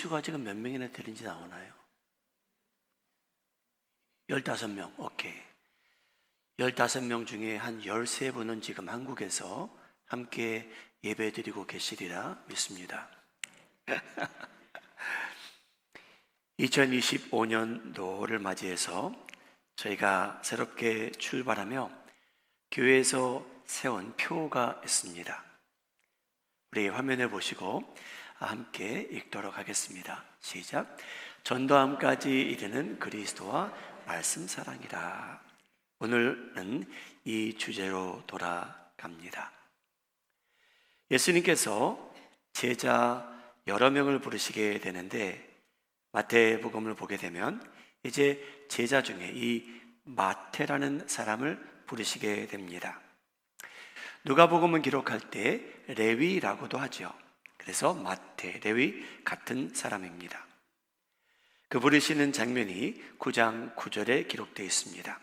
인수가 지금 몇 명이나 되는지 나오나요? 15명, 오케이. 15명 중에 한 13분은 지금 한국에서 함께 예배드리고 계시리라 믿습니다. 2025년도를 맞이해서 저희가 새롭게 출발하며 교회에서 세운 표가 있습니다. 우리 화면을 보시고 함께 읽도록 하겠습니다. 시작. 전도함까지 이르는 그리스도와 말씀 사랑이라. 오늘은 이 주제로 돌아갑니다. 예수님께서 제자 여러 명을 부르시게 되는데 마태복음을 보게 되면 이제 제자 중에 이 마태라는 사람을 부르시게 됩니다. 누가복음은 기록할 때 레위라고도 하죠. 그래서 마태, 레위 같은 사람입니다. 그 부르시는 장면이 9장 9절에 기록되어 있습니다.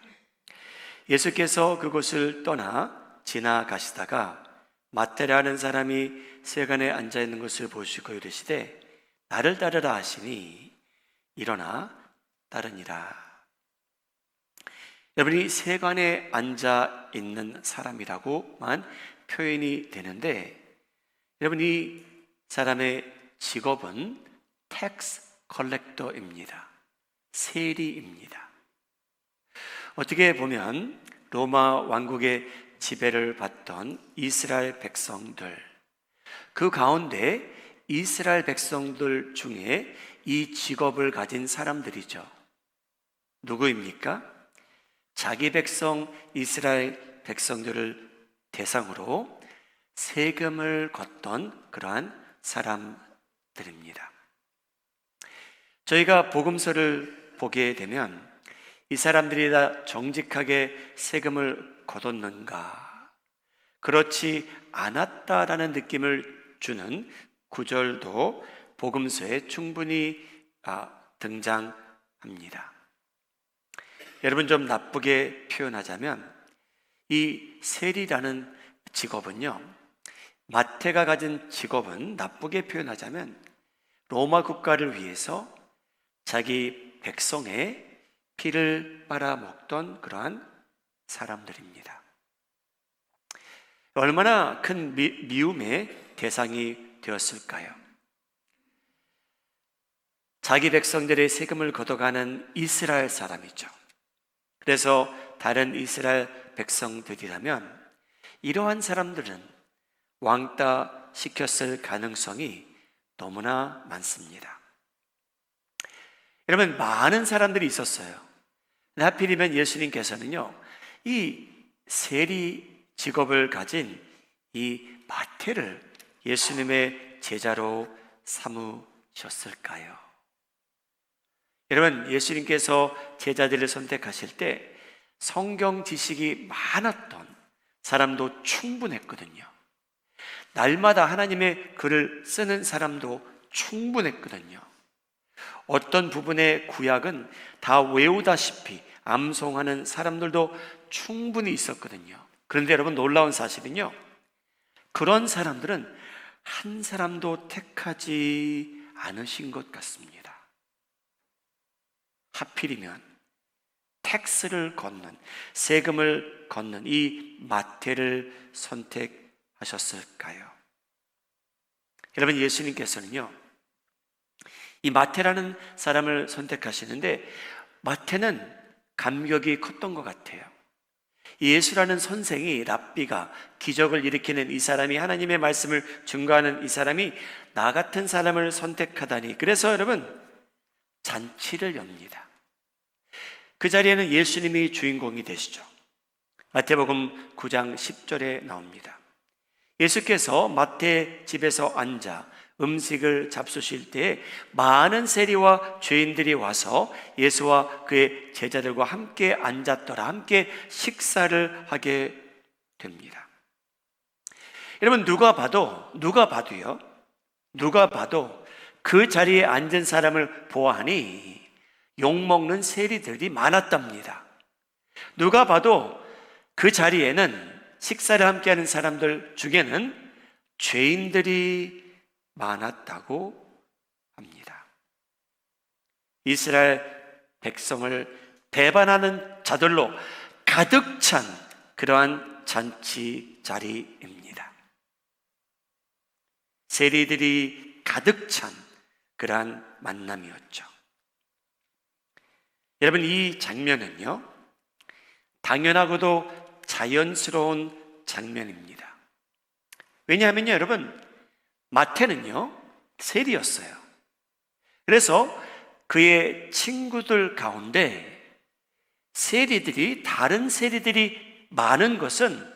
예수께서 그곳을 떠나 지나가시다가 마태라는 사람이 세간에 앉아있는 것을 보시고 이르시되 나를 따르라 하시니 일어나 따르니라. 여러분이 세간에 앉아있는 사람이라고만 표현이 되는데 여러분 이 사람의 직업은 텍스 컬렉터입니다. 세리입니다. 어떻게 보면 로마 왕국의 지배를 받던 이스라엘 백성들, 그 가운데 이스라엘 백성들 중에 이 직업을 가진 사람들이죠. 누구입니까? 자기 백성 이스라엘 백성들을 대상으로 세금을 걷던 그러한 사람들입니다. 저희가 복음서를 보게 되면 이 사람들이 다 정직하게 세금을 거뒀는가? 그렇지 않았다라는 느낌을 주는 구절도 복음서에 충분히 등장합니다. 여러분 좀 나쁘게 표현하자면 이 세리라는 직업은요, 마태가 가진 직업은 나쁘게 표현하자면 로마 국가를 위해서 자기 백성의 피를 빨아먹던 그러한 사람들입니다. 얼마나 큰 미움의 대상이 되었을까요? 자기 백성들의 세금을 걷어가는 이스라엘 사람이죠. 그래서 다른 이스라엘 백성들이라면 이러한 사람들은 왕따 시켰을 가능성이 너무나 많습니다. 여러분 많은 사람들이 있었어요. 하필이면 예수님께서는요 이 세리 직업을 가진 이 마태를 예수님의 제자로 삼으셨을까요? 여러분 예수님께서 제자들을 선택하실 때 성경 지식이 많았던 사람도 충분했거든요. 날마다 하나님의 글을 쓰는 사람도 충분했거든요. 어떤 부분의 구약은 다 외우다시피 암송하는 사람들도 충분히 있었거든요. 그런데 여러분 놀라운 사실은요, 그런 사람들은 한 사람도 택하지 않으신 것 같습니다. 하필이면 텍스를 걷는, 세금을 걷는 이 마태를 선택하셨을까요? 여러분 예수님께서는요 이 마태라는 사람을 선택하시는데 마태는 감격이 컸던 것 같아요. 예수라는 선생이, 랍비가 기적을 일으키는 이 사람이, 하나님의 말씀을 증거하는 이 사람이 나 같은 사람을 선택하다니. 그래서 여러분 잔치를 엽니다. 그 자리에는 예수님이 주인공이 되시죠. 마태복음 9장 10절에 나옵니다. 예수께서 마태 집에서 앉아 음식을 잡수실 때에 많은 세리와 죄인들이 와서 예수와 그의 제자들과 함께 앉았더라. 함께 식사를 하게 됩니다. 여러분 누가 봐도요 그 자리에 앉은 사람을 보아하니 욕먹는 세리들이 많았답니다. 누가 봐도 그 자리에는 식사를 함께하는 사람들 중에는 죄인들이 많았다고 합니다. 이스라엘 백성을 배반하는 자들로 가득 찬 그러한 잔치 자리입니다. 세리들이 가득 찬 그러한 만남이었죠. 여러분, 이 장면은요, 당연하고도 자연스러운 장면입니다. 왜냐하면요, 여러분, 마태는요, 세리였어요. 그래서 그의 친구들 가운데 세리들이, 다른 세리들이 많은 것은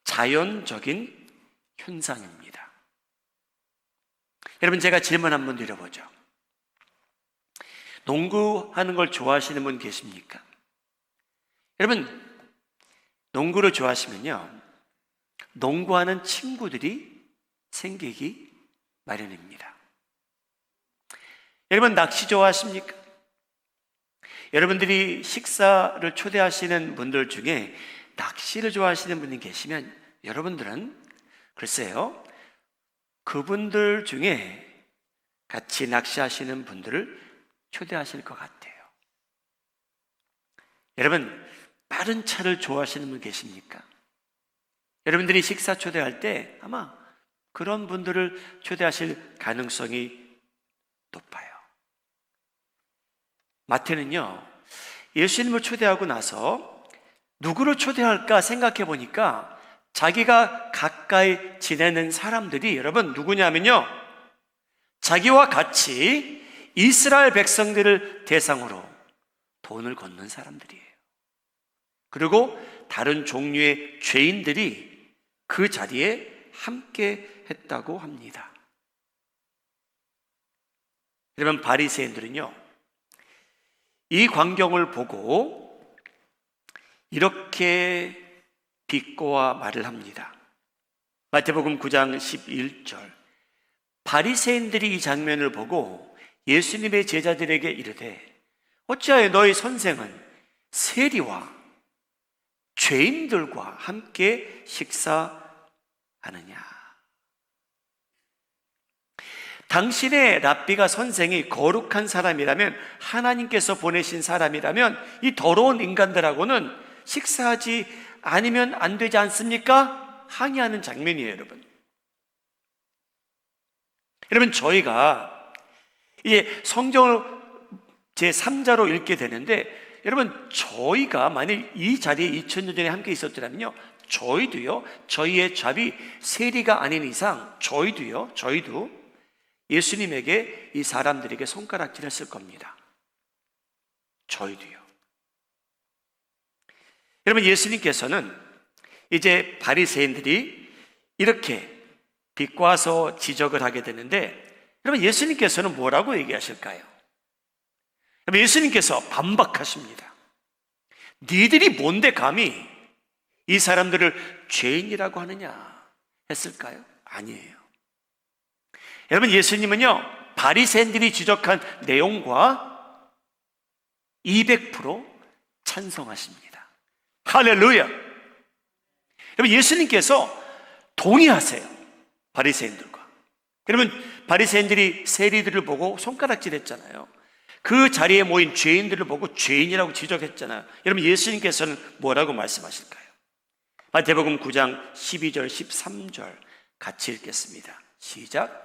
자연적인 현상입니다. 여러분, 제가 질문 한번 드려보죠. 농구하는 걸 좋아하시는 분 계십니까? 여러분, 농구를 좋아하시면요, 농구하는 친구들이 생기기 마련입니다. 여러분, 낚시 좋아하십니까? 여러분들이 식사를 초대하시는 분들 중에 낚시를 좋아하시는 분이 계시면 여러분들은 글쎄요, 그분들 중에 같이 낚시하시는 분들을 초대하실 것 같아요. 여러분, 빠른 차를 좋아하시는 분 계십니까? 여러분들이 식사 초대할 때 아마 그런 분들을 초대하실 가능성이 높아요. 마태는요, 예수님을 초대하고 나서 누구를 초대할까 생각해 보니까 자기가 가까이 지내는 사람들이, 여러분, 누구냐면요, 자기와 같이 이스라엘 백성들을 대상으로 돈을 걷는 사람들이에요. 그리고 다른 종류의 죄인들이 그 자리에 함께 했다고 합니다. 여러분, 바리새인들은요, 이 광경을 보고 이렇게 비꼬아 말을 합니다. 마태복음 9장 11절, 바리새인들이 이 장면을 보고 예수님의 제자들에게 이르되 어찌하여 너희 선생은 세리와 죄인들과 함께 식사하느냐? 당신의 랍비가, 선생이 거룩한 사람이라면, 하나님께서 보내신 사람이라면 이 더러운 인간들하고는 식사하지 않으면 안 되지 않습니까? 항의하는 장면이에요, 여러분. 여러분, 저희가 이제 성경을 제3자로 읽게 되는데, 여러분, 저희가 만일 이 자리에 2000년 전에 함께 있었더라면요, 저희도요, 저희의 잡이 세리가 아닌 이상 저희도 예수님에게, 이 사람들에게 손가락질 했을 겁니다. 저희도요. 여러분, 예수님께서는 이제 바리새인들이 이렇게 비꼬아서 지적을 하게 되는데, 여러분, 예수님께서는 뭐라고 얘기하실까요? 여러분, 예수님께서 반박하십니다. 니들이 뭔데 감히 이 사람들을 죄인이라고 하느냐 했을까요? 아니에요. 여러분, 예수님은요, 바리새인들이 지적한 내용과 200% 찬성하십니다. 할렐루야. 여러분, 예수님께서 동의하세요, 바리새인들과. 여러분, 바리새인들이 세리들을 보고 손가락질했잖아요. 그 자리에 모인 죄인들을 보고 죄인이라고 지적했잖아요. 여러분, 예수님께서는 뭐라고 말씀하실까요? 마태복음 9장 12절 13절 같이 읽겠습니다. 시작.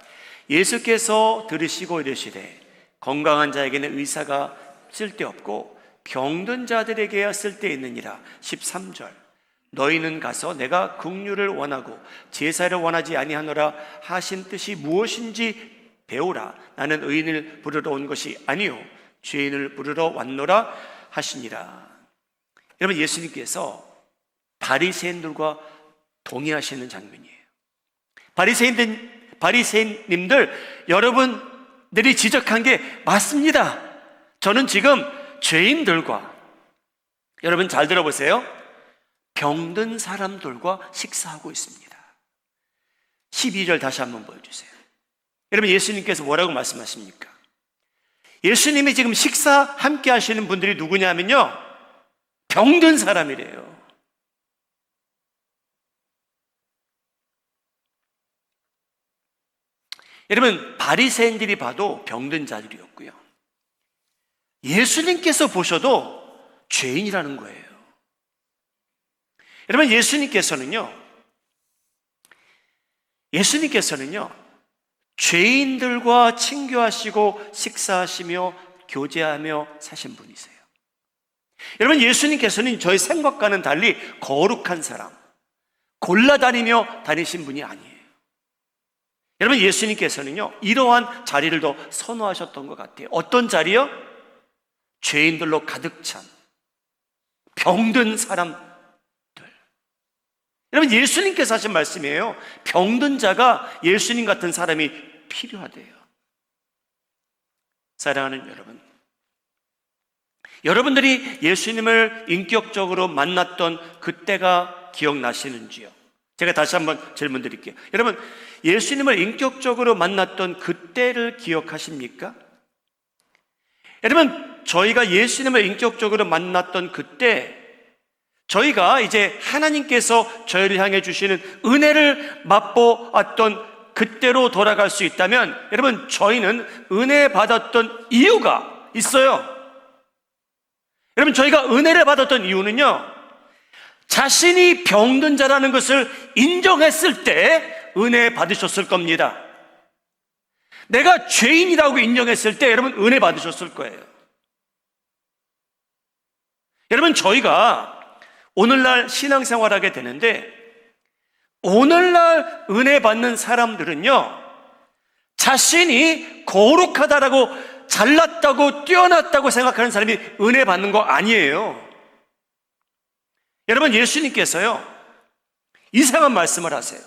예수께서 들으시고 이르시되 건강한 자에게는 의사가 쓸데없고 병든 자들에게야 쓸데있느니라. 13절. 너희는 가서 내가 긍휼을 원하고 제사를 원하지 아니하노라 하신 뜻이 무엇인지 배우라. 나는 의인을 부르러 온 것이 아니요 죄인을 부르러 왔노라 하시니라. 여러분, 예수님께서 바리새인들과 동의하시는 장면이에요. 바리새인님들, 여러분들이 지적한 게 맞습니다. 저는 지금 죄인들과, 여러분 잘 들어보세요, 병든 사람들과 식사하고 있습니다. 12절 다시 한번 보여주세요. 여러분, 예수님께서 뭐라고 말씀하십니까? 예수님이 지금 식사 함께 하시는 분들이 누구냐면요, 병든 사람이래요. 여러분, 바리새인들이 봐도 병든 자들이었고요, 예수님께서 보셔도 죄인이라는 거예요. 여러분, 예수님께서는요, 죄인들과 친교하시고 식사하시며 교제하며 사신 분이세요. 여러분, 예수님께서는 저희 생각과는 달리 거룩한 사람, 골라다니며 다니신 분이 아니에요. 여러분, 예수님께서는요, 이러한 자리를 더 선호하셨던 것 같아요. 어떤 자리요? 죄인들로 가득 찬 병든 사람들. 여러분, 예수님께서 하신 말씀이에요. 병든 자가 예수님 같은 사람이 필요하대요. 사랑하는 여러분, 여러분들이 예수님을 인격적으로 만났던 그때가 기억나시는지요? 제가 다시 한번 질문 드릴게요. 여러분, 예수님을 인격적으로 만났던 그때를 기억하십니까? 여러분, 저희가 예수님을 인격적으로 만났던 그때, 저희가 이제 하나님께서 저희를 향해 주시는 은혜를 맛보았던 그때로 돌아갈 수 있다면, 여러분, 저희는 은혜 받았던 이유가 있어요. 여러분, 저희가 은혜를 받았던 이유는요, 자신이 병든 자라는 것을 인정했을 때 은혜 받으셨을 겁니다. 내가 죄인이라고 인정했을 때 여러분 은혜 받으셨을 거예요. 여러분, 저희가 오늘날 신앙생활하게 되는데, 오늘날 은혜 받는 사람들은요, 자신이 거룩하다라고, 잘났다고, 뛰어났다고 생각하는 사람이 은혜 받는 거 아니에요. 여러분, 예수님께서요, 이상한 말씀을 하세요.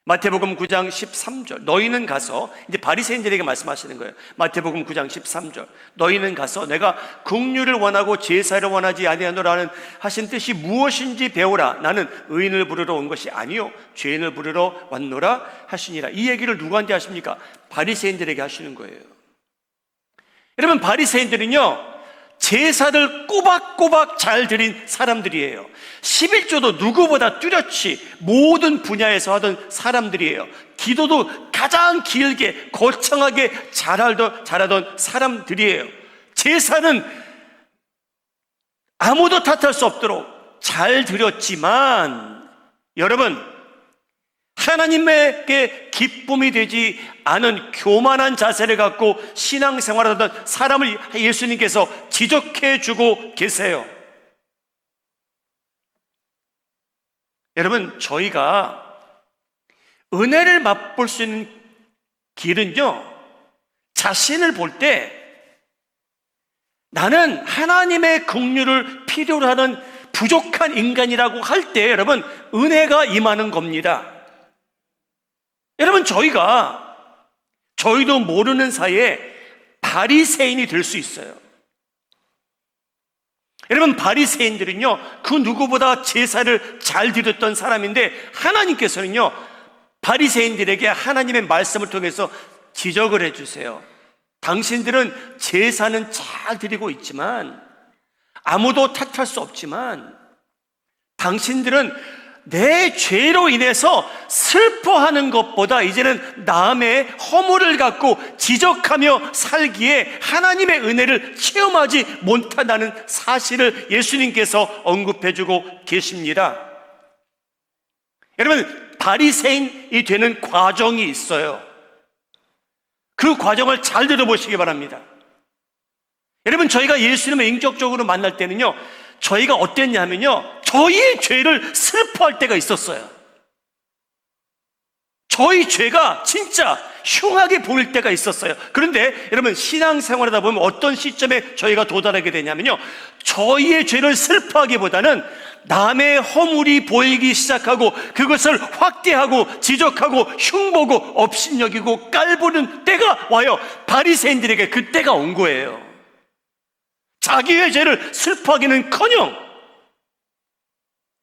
마태복음 9장 13절, 너희는 가서, 이제 바리새인들에게 말씀하시는 거예요. 마태복음 9장 13절, 너희는 가서 내가 긍휼을 원하고 제사를 원하지 아니하노라는 하신 뜻이 무엇인지 배우라. 나는 의인을 부르러 온 것이 아니요 죄인을 부르러 왔노라 하시니라. 이 얘기를 누구한테 하십니까? 바리새인들에게 하시는 거예요. 여러분, 바리새인들은요, 제사를 꼬박꼬박 잘 드린 사람들이에요. 11조도 누구보다 뚜렷이 모든 분야에서 하던 사람들이에요. 기도도 가장 길게 거창하게 잘하던 사람들이에요. 제사는 아무도 탓할 수 없도록 잘 드렸지만, 여러분, 하나님에게 기쁨이 되지 않은 교만한 자세를 갖고 신앙생활하던 사람을 예수님께서 지적해 주고 계세요. 여러분, 저희가 은혜를 맛볼 수 있는 길은요, 자신을 볼 때 나는 하나님의 긍휼을 필요로 하는 부족한 인간이라고 할 때 여러분 은혜가 임하는 겁니다. 여러분, 저희도 모르는 사이에 바리새인이 될 수 있어요. 여러분, 바리새인들은요, 그 누구보다 제사를 잘 드렸던 사람인데, 하나님께서는요, 바리새인들에게 하나님의 말씀을 통해서 지적을 해주세요. 당신들은 제사는 잘 드리고 있지만, 아무도 탓할 수 없지만, 당신들은 내 죄로 인해서 슬퍼하는 것보다 이제는 남의 허물을 갖고 지적하며 살기에 하나님의 은혜를 체험하지 못한다는 사실을 예수님께서 언급해주고 계십니다. 여러분, 바리새인이 되는 과정이 있어요. 그 과정을 잘 들어보시기 바랍니다. 여러분, 저희가 예수님을 인격적으로 만날 때는요, 저희가 어땠냐면요, 저희의 죄를 슬퍼할 때가 있었어요. 저희 죄가 진짜 흉하게 보일 때가 있었어요. 그런데 여러분, 신앙생활하다 보면 어떤 시점에 저희가 도달하게 되냐면요, 저희의 죄를 슬퍼하기보다는 남의 허물이 보이기 시작하고 그것을 확대하고 지적하고 흉보고 업신여기고 깔보는 때가 와요. 바리새인들에게 그 때가 온 거예요. 자기의 죄를 슬퍼하기는커녕,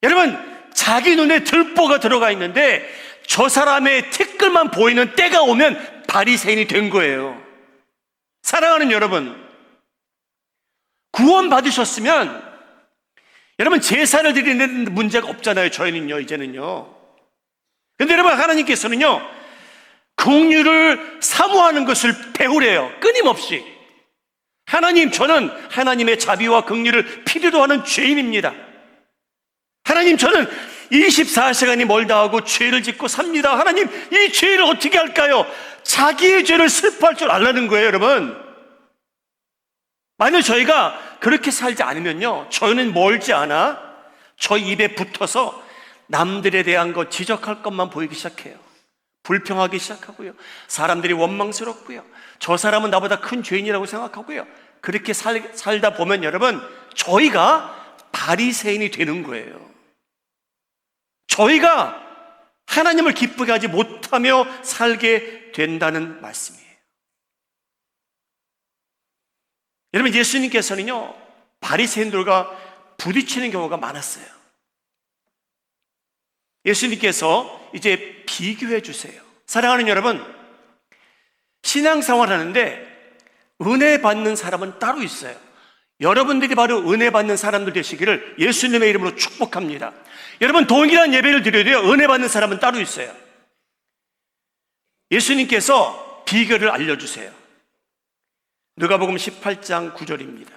여러분, 자기 눈에 들보가 들어가 있는데 저 사람의 티끌만 보이는 때가 오면 바리새인이 된 거예요. 사랑하는 여러분, 구원 받으셨으면 여러분 제사를 드리는 문제가 없잖아요. 저희는요, 이제는요. 근데 여러분, 하나님께서는요, 긍휼을 사모하는 것을 배우래요. 끊임없이. 하나님, 저는 하나님의 자비와 긍휼을 필요로 하는 죄인입니다. 하나님, 저는 24시간이 멀다 하고 죄를 짓고 삽니다. 하나님, 이 죄를 어떻게 할까요? 자기의 죄를 슬퍼할 줄 알라는 거예요, 여러분. 만약 저희가 그렇게 살지 않으면요, 저희는 멀지 않아 저희 입에 붙어서 남들에 대한 것 지적할 것만 보이기 시작해요. 불평하기 시작하고요, 사람들이 원망스럽고요, 저 사람은 나보다 큰 죄인이라고 생각하고요. 그렇게 살다 보면 여러분, 저희가 바리새인이 되는 거예요. 저희가 하나님을 기쁘게 하지 못하며 살게 된다는 말씀이에요. 여러분, 예수님께서는요, 바리새인들과 부딪히는 경우가 많았어요. 예수님께서 이제 비교해 주세요. 사랑하는 여러분, 신앙생활 하는데 은혜 받는 사람은 따로 있어요. 여러분들이 바로 은혜 받는 사람들 되시기를 예수님의 이름으로 축복합니다. 여러분, 동일한 예배를 드려도요, 은혜 받는 사람은 따로 있어요. 예수님께서 비결을 알려주세요. 누가복음 18장 9절입니다.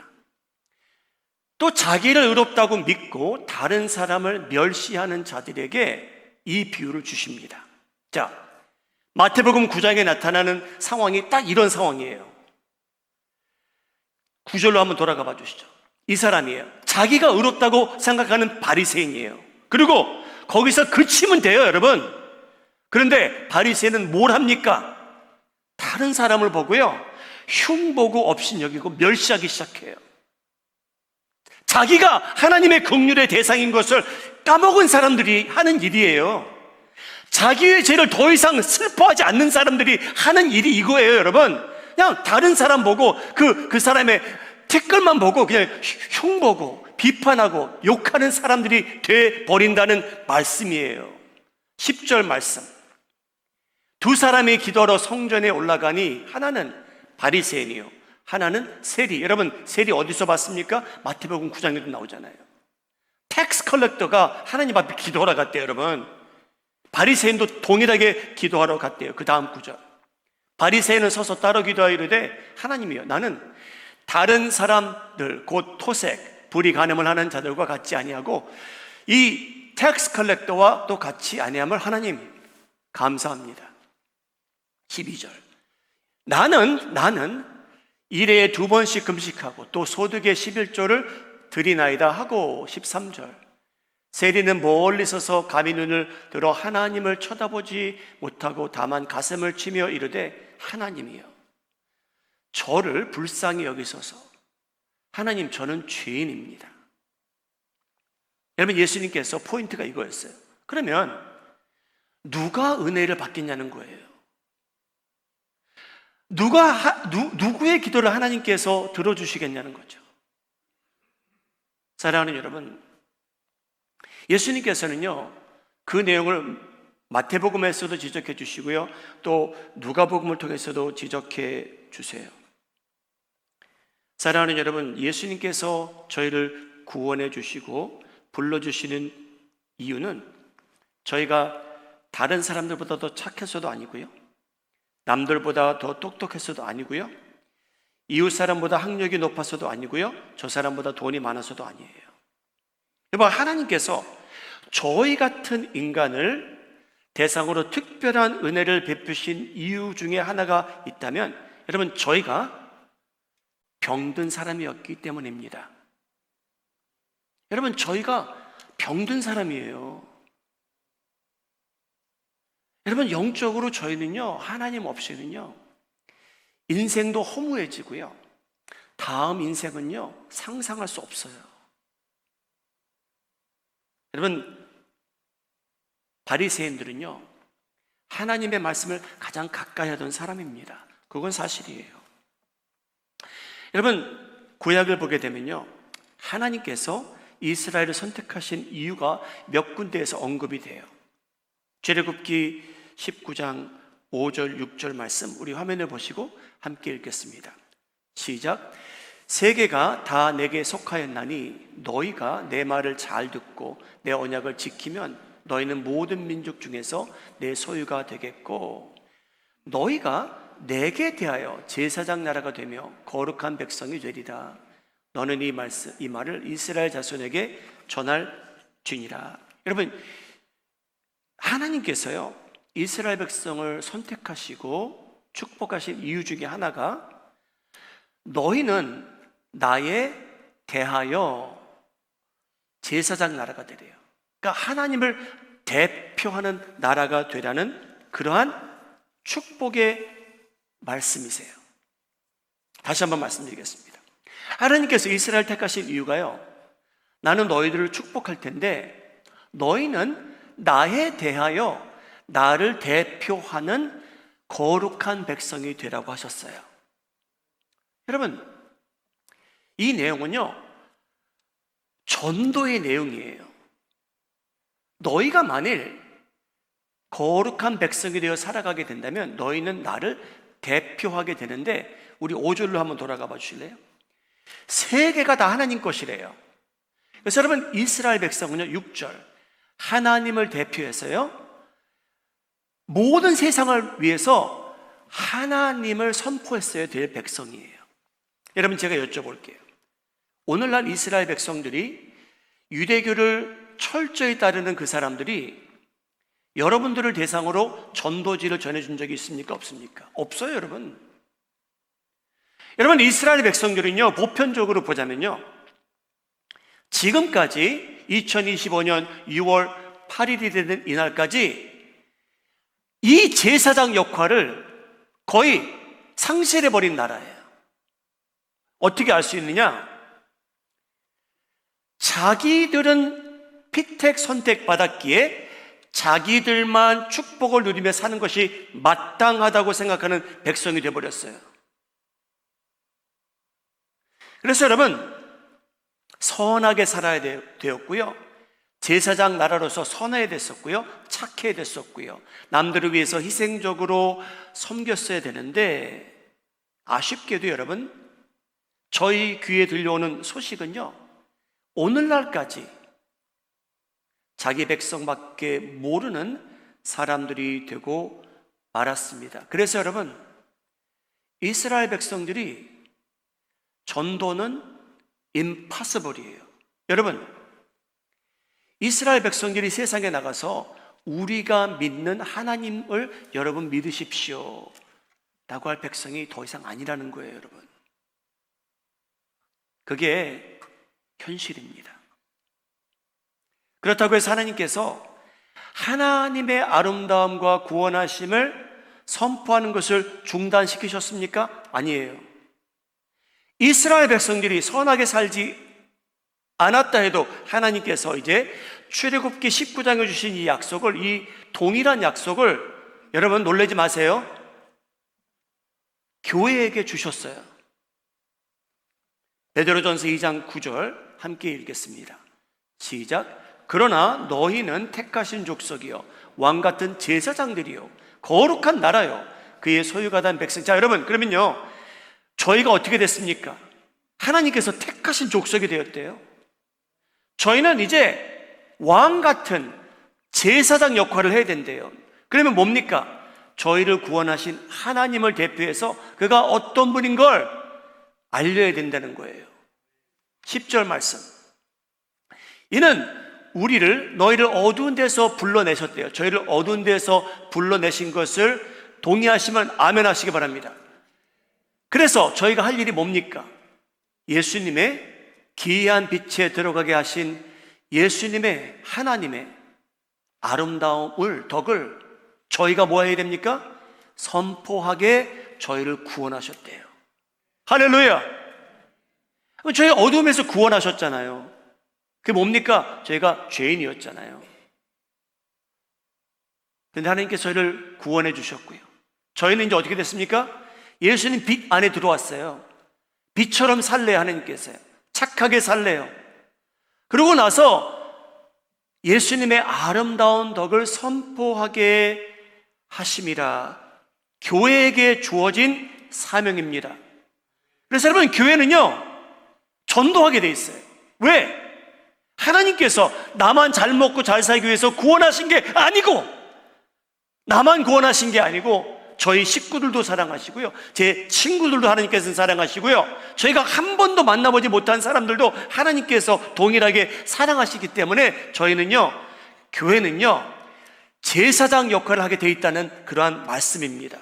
또 자기를 의롭다고 믿고 다른 사람을 멸시하는 자들에게 이 비유를 주십니다. 자, 마태복음 9장에 나타나는 상황이 딱 이런 상황이에요. 9절로 한번 돌아가 봐 주시죠. 이 사람이에요. 자기가 의롭다고 생각하는 바리새인이에요. 그리고 거기서 그치면 돼요, 여러분. 그런데 바리새인은 뭘 합니까? 다른 사람을 보고요, 흉보고 업신여기고 멸시하기 시작해요. 자기가 하나님의 긍휼의 대상인 것을 까먹은 사람들이 하는 일이에요. 자기의 죄를 더 이상 슬퍼하지 않는 사람들이 하는 일이 이거예요, 여러분. 그냥 다른 사람 보고 그 사람의 댓글만 보고 그냥 흉보고 비판하고 욕하는 사람들이 돼버린다는 말씀이에요. 10절 말씀. 두 사람이 기도하러 성전에 올라가니 하나는 바리새인이요, 하나는 세리. 여러분, 세리 어디서 봤습니까? 마태복음 9장에도 나오잖아요. 텍스 컬렉터가 하나님 앞에 기도하러 갔대요, 여러분. 바리새인도 동일하게 기도하러 갔대요. 그 다음 구절. 바리새인은 서서 따로 기도하여 이르되, 하나님이여, 나는 다른 사람들 곧 토색, 불의 간음을 하는 자들과 같지 아니하고 이 텍스 컬렉터와 또 같이 아니함을 하나님 감사합니다. 12절. 나는 일에 2번씩 금식하고 또 소득의 11조를 드리나이다 하고 13절. 세리는 멀리 서서 감히 눈을 들어 하나님을 쳐다보지 못하고 다만 가슴을 치며 이르되, 하나님이여, 저를 불쌍히 여기소서. 하나님, 저는 죄인입니다. 여러분, 예수님께서 포인트가 이거였어요. 그러면 누가 은혜를 받겠냐는 거예요. 누구의 기도를 하나님께서 들어주시겠냐는 거죠. 사랑하는 여러분, 예수님께서는요, 그 내용을 마태복음에서도 지적해 주시고요, 또 누가복음을 통해서도 지적해 주세요. 사랑하는 여러분, 예수님께서 저희를 구원해 주시고 불러주시는 이유는 저희가 다른 사람들보다 더 착해서도 아니고요, 남들보다 더 똑똑해서도 아니고요, 이웃 사람보다 학력이 높아서도 아니고요, 저 사람보다 돈이 많아서도 아니에요. 여러분, 하나님께서 저희 같은 인간을 대상으로 특별한 은혜를 베푸신 이유 중에 하나가 있다면, 여러분, 저희가 병든 사람이었기 때문입니다. 여러분, 저희가 병든 사람이에요. 여러분, 영적으로 저희는요, 하나님 없이는요, 인생도 허무해지고요, 다음 인생은요, 상상할 수 없어요. 여러분, 바리새인들은요, 하나님의 말씀을 가장 가까이 하던 사람입니다. 그건 사실이에요. 여러분, 구약을 보게 되면요, 하나님께서 이스라엘을 선택하신 이유가 몇 군데에서 언급이 돼요. 출애굽기 19장 5절 6절 말씀, 우리 화면을 보시고 함께 읽겠습니다. 시작. 세계가 다 내게 속하였나니 너희가 내 말을 잘 듣고 내 언약을 지키면 너희는 모든 민족 중에서 내 소유가 되겠고, 너희가 내게 대하여 제사장 나라가 되며 거룩한 백성이 되리라. 너는 이 말을 이스라엘 자손에게 전할지니라. 여러분, 하나님께서요 이스라엘 백성을 선택하시고 축복하신 이유 중에 하나가 너희는 나에 대하여 제사장 나라가 되래요. 그러니까 하나님을 대표하는 나라가 되라는 그러한 축복의 말씀이세요. 다시 한번 말씀드리겠습니다. 하나님께서 이스라엘 택하신 이유가요, 나는 너희들을 축복할 텐데 너희는 나에 대하여 나를 대표하는 거룩한 백성이 되라고 하셨어요. 여러분, 이 내용은요 전도의 내용이에요. 너희가 만일 거룩한 백성이 되어 살아가게 된다면 너희는 나를 대표하게 되는데, 우리 5절로 한번 돌아가 봐 주실래요? 세계가 다 하나님 것이래요. 그래서 여러분, 이스라엘 백성은요 6절 하나님을 대표해서요 모든 세상을 위해서 하나님을 선포했어야 될 백성이에요. 여러분, 제가 여쭤볼게요. 오늘날 이스라엘 백성들이 유대교를 철저히 따르는 그 사람들이 여러분들을 대상으로 전도지를 전해준 적이 있습니까? 없습니까? 없어요, 여러분. 여러분, 이스라엘 백성들은요 보편적으로 보자면요 지금까지 2025년 6월 8일이 되는 이날까지 이 제사장 역할을 거의 상실해버린 나라예요. 어떻게 알 수 있느냐? 자기들은 피택 선택받았기에 자기들만 축복을 누리며 사는 것이 마땅하다고 생각하는 백성이 되어버렸어요. 그래서 여러분, 선하게 살아야 되었고요, 제사장 나라로서 선해야 됐었고요, 착해야 됐었고요, 남들을 위해서 희생적으로 섬겼어야 되는데, 아쉽게도 여러분, 저희 귀에 들려오는 소식은요 오늘날까지 자기 백성밖에 모르는 사람들이 되고 말았습니다. 그래서 여러분, 이스라엘 백성들이 전도는 impossible이에요. 여러분, 이스라엘 백성들이 세상에 나가서 우리가 믿는 하나님을 여러분 믿으십시오 라고 할 백성이 더 이상 아니라는 거예요, 여러분. 그게 현실입니다. 그렇다고 해서 하나님께서 하나님의 아름다움과 구원하심을 선포하는 것을 중단시키셨습니까? 아니에요. 이스라엘 백성들이 선하게 살지 않았다 해도 하나님께서 이제 출애굽기 19장에 주신 이 약속을, 이 동일한 약속을 여러분 놀라지 마세요, 교회에게 주셨어요. 베드로전서 2장 9절 함께 읽겠습니다. 시작. 그러나 너희는 택하신 족속이요 왕같은 제사장들이요 거룩한 나라요 그의 소유가 된 백성. 자, 여러분, 그러면요 저희가 어떻게 됐습니까? 하나님께서 택하신 족속이 되었대요. 저희는 이제 왕같은 제사장 역할을 해야 된대요. 그러면 뭡니까? 저희를 구원하신 하나님을 대표해서 그가 어떤 분인 걸 알려야 된다는 거예요. 10절 말씀. 이는 너희를 어두운 데서 불러내셨대요. 저희를 어두운 데서 불러내신 것을 동의하시면 아멘 하시기 바랍니다. 그래서 저희가 할 일이 뭡니까? 예수님의 기이한 빛에 들어가게 하신 예수님의, 하나님의 아름다움을, 덕을 저희가 뭐 해야 됩니까? 선포하게 저희를 구원하셨대요. 할렐루야! 저희 어둠에서 구원하셨잖아요. 그게 뭡니까? 저희가 죄인이었잖아요. 그런데 하나님께서 저희를 구원해 주셨고요, 저희는 이제 어떻게 됐습니까? 예수님 빛 안에 들어왔어요. 빛처럼 살래요. 하나님께서요, 착하게 살래요. 그러고 나서 예수님의 아름다운 덕을 선포하게 하심이라 교회에게 주어진 사명입니다. 그래서 여러분, 교회는요 전도하게 돼 있어요. 왜? 하나님께서 나만 잘 먹고 잘 살기 위해서 구원하신 게 아니고, 나만 구원하신 게 아니고 저희 식구들도 사랑하시고요, 제 친구들도 하나님께서는 사랑하시고요, 저희가 한 번도 만나보지 못한 사람들도 하나님께서 동일하게 사랑하시기 때문에 저희는요, 교회는요, 제사장 역할을 하게 되어 있다는 그러한 말씀입니다.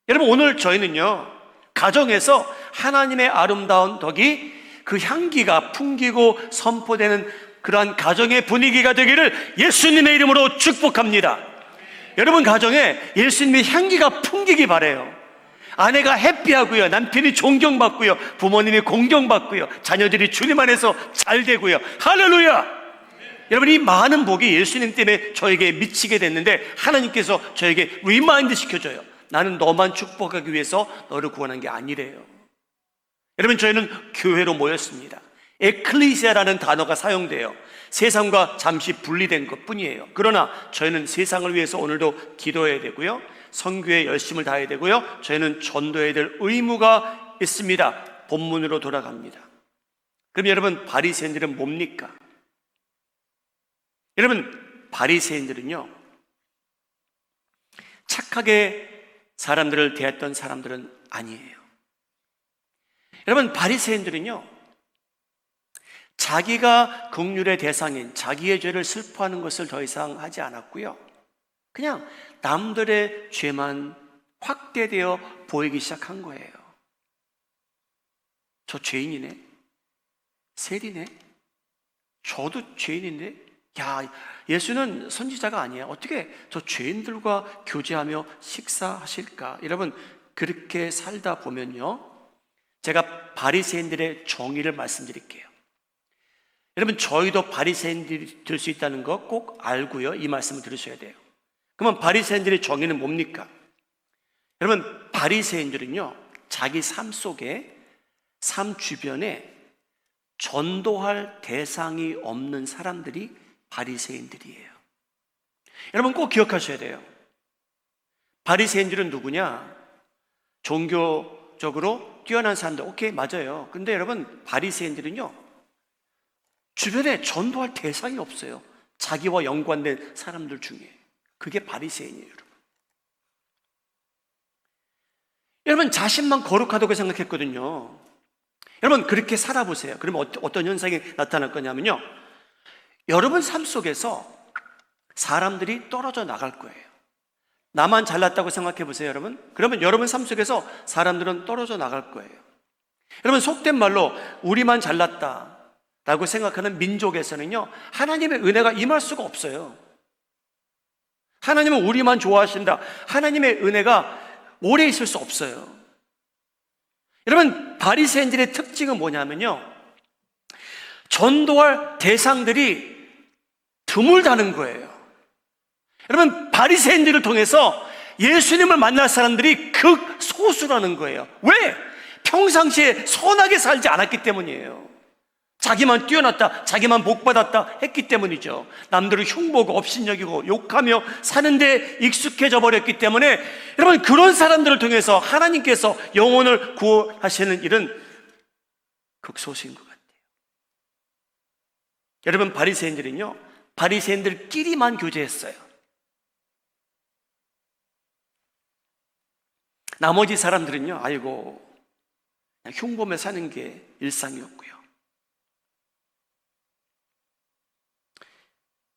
여러분, 오늘 저희는요, 가정에서 하나님의 아름다운 덕이, 그 향기가 풍기고 선포되는 그러한 가정의 분위기가 되기를 예수님의 이름으로 축복합니다. 여러분 가정에 예수님의 향기가 풍기기 바라요. 아내가 해피하고요, 남편이 존경받고요, 부모님이 공경받고요, 자녀들이 주님 안에서 잘 되고요. 할렐루야! 여러분, 이 많은 복이 예수님 때문에 저에게 미치게 됐는데 하나님께서 저에게 리마인드 시켜줘요. 나는 너만 축복하기 위해서 너를 구원한 게 아니래요. 여러분, 저희는 교회로 모였습니다. 에클리시아라는 단어가 사용돼요. 세상과 잠시 분리된 것 뿐이에요. 그러나 저희는 세상을 위해서 오늘도 기도해야 되고요, 선교에 열심을 다해야 되고요, 저희는 전도해야 될 의무가 있습니다. 본문으로 돌아갑니다. 그럼 여러분, 바리새인들은 뭡니까? 여러분, 바리새인들은요, 착하게 사람들을 대했던 사람들은 아니에요. 여러분, 바리새인들은요, 자기가 긍휼의 대상인 자기의 죄를 슬퍼하는 것을 더 이상 하지 않았고요, 그냥 남들의 죄만 확대되어 보이기 시작한 거예요. 저 죄인이네, 세리네, 저도 죄인인데, 야, 예수는 선지자가 아니에요, 어떻게 저 죄인들과 교제하며 식사하실까? 여러분, 그렇게 살다 보면요, 제가 바리새인들의 정의를 말씀드릴게요. 여러분, 저희도 바리새인들이 될 수 있다는 거 꼭 알고요, 이 말씀을 들으셔야 돼요. 그러면 바리새인들의 정의는 뭡니까? 여러분, 바리새인들은요, 자기 삶 속에, 삶 주변에 전도할 대상이 없는 사람들이 바리새인들이에요. 여러분, 꼭 기억하셔야 돼요. 바리새인들은 누구냐? 종교적으로 뛰어난 사람들, 오케이, 맞아요. 근데 여러분, 바리새인들은요, 주변에 전도할 대상이 없어요. 자기와 연관된 사람들 중에. 그게 바리새인이에요, 여러분. 여러분, 자신만 거룩하다고 생각했거든요. 여러분, 그렇게 살아보세요. 그러면 어떤 현상이 나타날 거냐면요, 여러분 삶 속에서 사람들이 떨어져 나갈 거예요. 나만 잘났다고 생각해 보세요, 여러분. 그러면 여러분 삶 속에서 사람들은 떨어져 나갈 거예요. 여러분, 속된 말로 우리만 잘났다 라고 생각하는 민족에서는요, 하나님의 은혜가 임할 수가 없어요. 하나님은 우리만 좋아하신다, 하나님의 은혜가 오래 있을 수 없어요. 여러분, 바리새인들의 특징은 뭐냐면요, 전도할 대상들이 드물다는 거예요. 여러분, 바리새인들을 통해서 예수님을 만날 사람들이 극소수라는 거예요. 왜? 평상시에 선하게 살지 않았기 때문이에요. 자기만 뛰어났다, 자기만 복받았다 했기 때문이죠. 남들을 흉보고 업신여기고 욕하며 사는데 익숙해져 버렸기 때문에, 여러분, 그런 사람들을 통해서 하나님께서 영혼을 구원하시는 일은 극소수인 것 같아요. 여러분, 바리새인들은요, 바리새인들끼리만 교제했어요. 나머지 사람들은요, 아이고, 그냥 흉보며 사는 게 일상이었고요.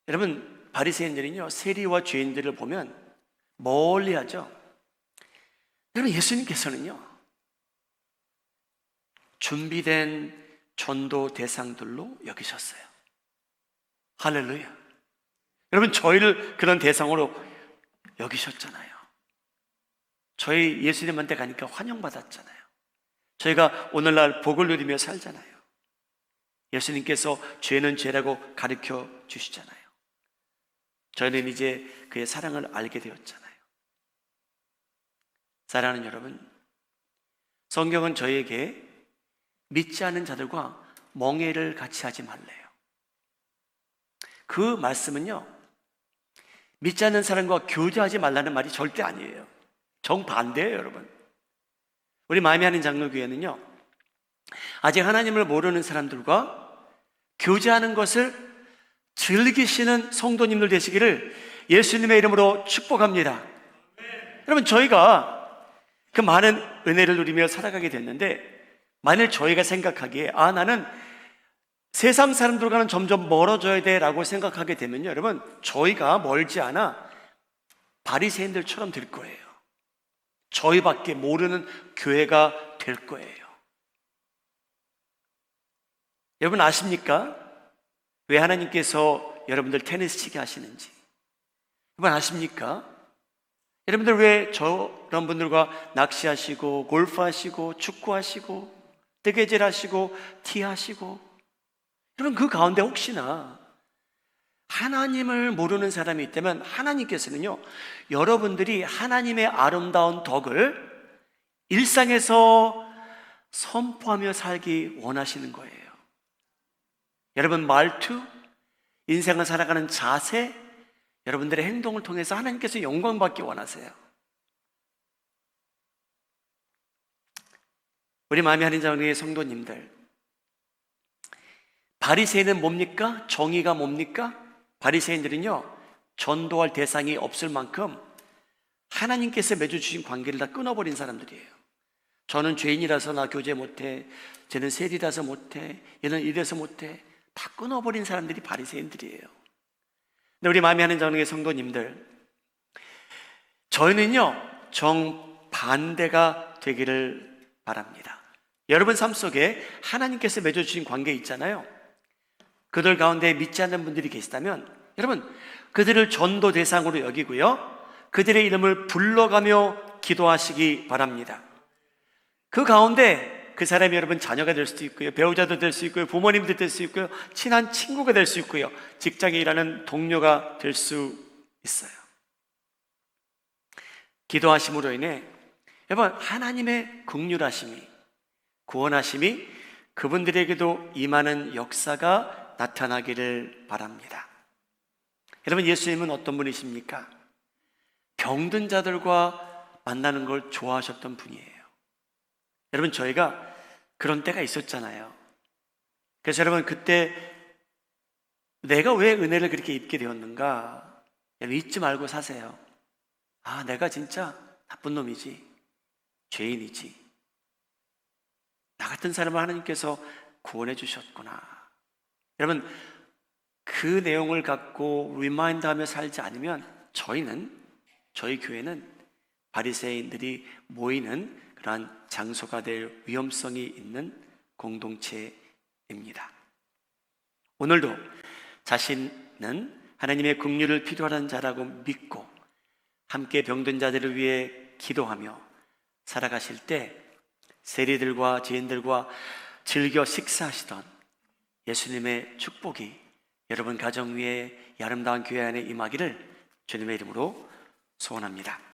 여러분, 바리새인들은요, 세리와 죄인들을 보면 멀리하죠. 여러분, 예수님께서는요, 준비된 전도 대상들로 여기셨어요. 할렐루야. 여러분, 저희를 그런 대상으로 여기셨잖아요. 저희 예수님한테 가니까 환영받았잖아요. 저희가 오늘날 복을 누리며 살잖아요. 예수님께서 죄는 죄라고 가르쳐 주시잖아요. 저희는 이제 그의 사랑을 알게 되었잖아요. 사랑하는 여러분, 성경은 저희에게 믿지 않는 자들과 멍해를 같이 하지 말래요. 그 말씀은요, 믿지 않는 사람과 교제하지 말라는 말이 절대 아니에요. 정반대예요, 여러분. 우리 마음에 하는 장로교회는요, 아직 하나님을 모르는 사람들과 교제하는 것을 즐기시는 성도님들 되시기를 예수님의 이름으로 축복합니다. 여러분, 저희가 그 많은 은혜를 누리며 살아가게 됐는데, 만일 저희가 생각하기에 나는 세상 사람들과는 점점 멀어져야 돼 라고 생각하게 되면요, 여러분, 저희가 멀지 않아 바리새인들처럼 될 거예요. 저희밖에 모르는 교회가 될 거예요. 여러분 아십니까? 왜 하나님께서 여러분들 테니스 치게 하시는지 여러분 아십니까? 여러분들 왜 저런 분들과 낚시하시고 골프하시고 축구하시고 뜨개질하시고 티하시고, 여러분 그 가운데 혹시나 하나님을 모르는 사람이 있다면 하나님께서는요, 여러분들이 하나님의 아름다운 덕을 일상에서 선포하며 살기 원하시는 거예요. 여러분 말투, 인생을 살아가는 자세, 여러분들의 행동을 통해서 하나님께서 영광받기 원하세요. 우리 마음이 하는 자의 성도님들, 바리새인은 뭡니까? 정의가 뭡니까? 바리새인들은요, 전도할 대상이 없을 만큼 하나님께서 맺어주신 관계를 다 끊어버린 사람들이에요. 저는 죄인이라서 나 교제 못해, 쟤는 세리라서 못해, 얘는 이래서 못해, 다 끊어버린 사람들이 바리새인들이에요. 근데 우리 마음이 하는 자의 성도님들, 저희는요 정반대가 되기를 바랍니다. 여러분 삶 속에 하나님께서 맺어주신 관계 있잖아요. 그들 가운데 믿지 않는 분들이 계시다면 여러분 그들을 전도 대상으로 여기고요, 그들의 이름을 불러가며 기도하시기 바랍니다. 그 가운데 그 사람이 여러분 자녀가 될 수도 있고요, 배우자도 될 수 있고요, 부모님도 될 수 있고요, 친한 친구가 될 수 있고요, 직장에 일하는 동료가 될 수 있어요. 기도하심으로 인해 여러분 하나님의 긍휼하심이, 구원하심이 그분들에게도 임하는 역사가 나타나기를 바랍니다. 여러분 예수님은 어떤 분이십니까? 병든 자들과 만나는 걸 좋아하셨던 분이에요. 여러분 저희가 그런 때가 있었잖아요. 그래서 여러분 그때 내가 왜 은혜를 그렇게 입게 되었는가, 여러분 잊지 말고 사세요. 내가 진짜 나쁜 놈이지, 죄인이지, 나 같은 사람을 하나님께서 구원해 주셨구나. 여러분 그 내용을 갖고 리마인드하며 살지 않으면 저희 교회는 바리새인들이 모이는 그러한 장소가 될 위험성이 있는 공동체입니다. 오늘도 자신은 하나님의 긍휼을 필요하는 자라고 믿고 함께 병든 자들을 위해 기도하며 살아가실 때 세리들과 죄인들과 즐겨 식사하시던 예수님의 축복이 여러분 가정 위에 아름다운 교회 안에 임하기를 주님의 이름으로 소원합니다.